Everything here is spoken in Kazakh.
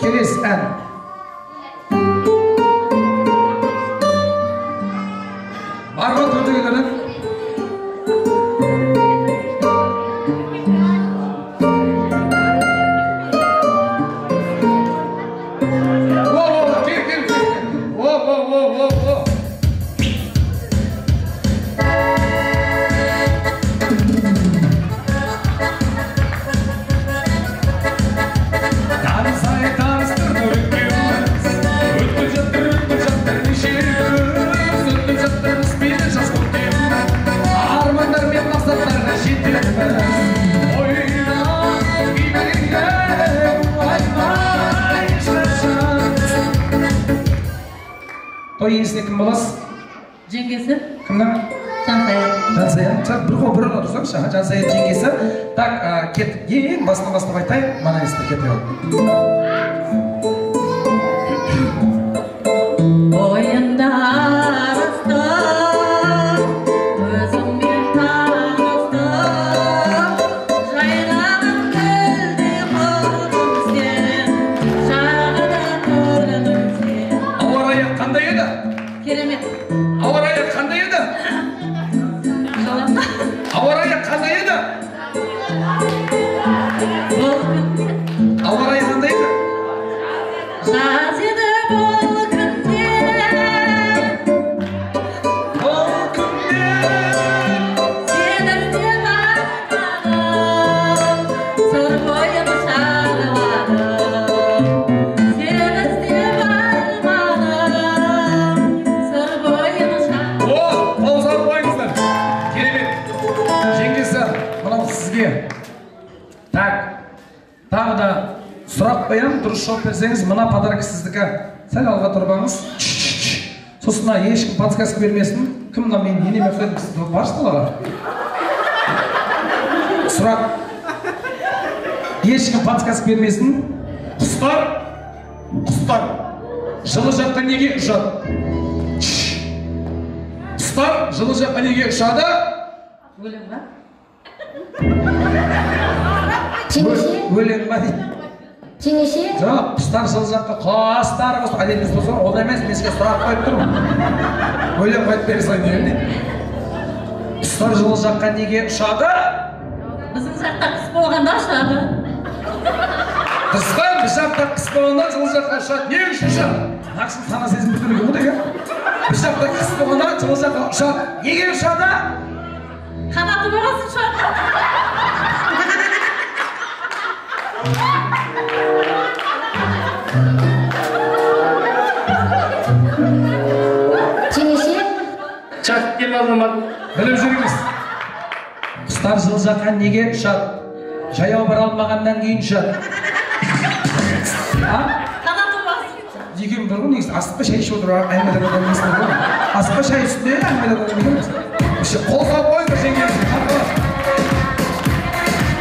Kelesi ән. Бар ма төтегелерің? Той иесіне кім боласыз? Жеңгесі. Кімнің? Жансая. Жансая. Бір қол тұрсаңшы, Жансая жеңгесі. Так, кет, ең басынан бастап айтайын, мана естір кет алып. Ойында арастым, өзіңмен таныстым, жайнаған гүлдей құрдым сен, жағада көрдім сен. Ауа райы қандай еді? Керемет. Ауа райы қандай еді? Ауа райы қандай еді? Ауа райы қандай еді? Жаз еді бұл күнде, Бұл күнде сен іздеп арманым, сыр бойым шарладым. Сен іздеп арманым, сыр бойым шарладым. О, қол қойыңыздар. Керемет. Жеңгесі, мынау сізге. Так, тағы да сұрақ қоямын, дұрыс жауап берсеңіз, мына подарок сіздікі. Сәл алға тұрбаңыз. Сосын ешкім подсказка бермесін. Кім мына мен енеме ұқсайды, сіз барсыз балаға? Сұрақ. Ешкім подсказка бермесін. Құстар жылы жаққа неге ұшады? Құстар жылы жаққа неге ұшады? Өлең ба? Жеңеше? Өлең ба дейді. Жеңеше? Жоқ, құстар жылы жаққа құстар әдеміз болса, ол емес, мен сізге сұрақ қойып тұрмын. Өлең қойып бере салайын дегенде. Құстар жылы жаққа неге ұшады? Біздің жақта қыс болғанда ұшады. Қысқа, бір жақта қыс болғанда жылы жаққа ұшады. Не үшін ұшады? Нақсын сана сезім бүтілігі бұл деген. Бір жақта қыс болғанда жылы жаққа ұшады. Неге ұшады? Қанаты болғасын ұшады. Жеңеше? Чак кел азамат. Біліп жүріңіз. Құстар жылы жаққа неге ұшады? Жаяу бара алмағаннан кейін ұшады. Қанаты болғасын. Екеуің бір ғой, негізі асықпа шай ішіп отырып әңгімелеп отырған емеспін ғой. Асықпа шай үстінде әңгімелеп отырған емеспін. Қол салып қойыңдар жеңгесі.